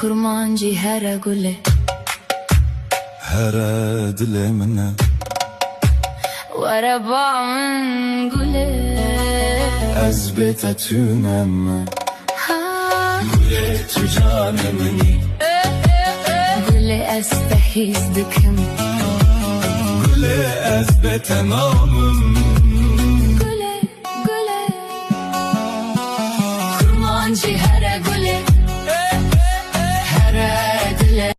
kurmancı hera gule هرا دل منه وربع من gule أزبط تونم ha gule tu canımni gule استحيز دكم gule أزبط تمامم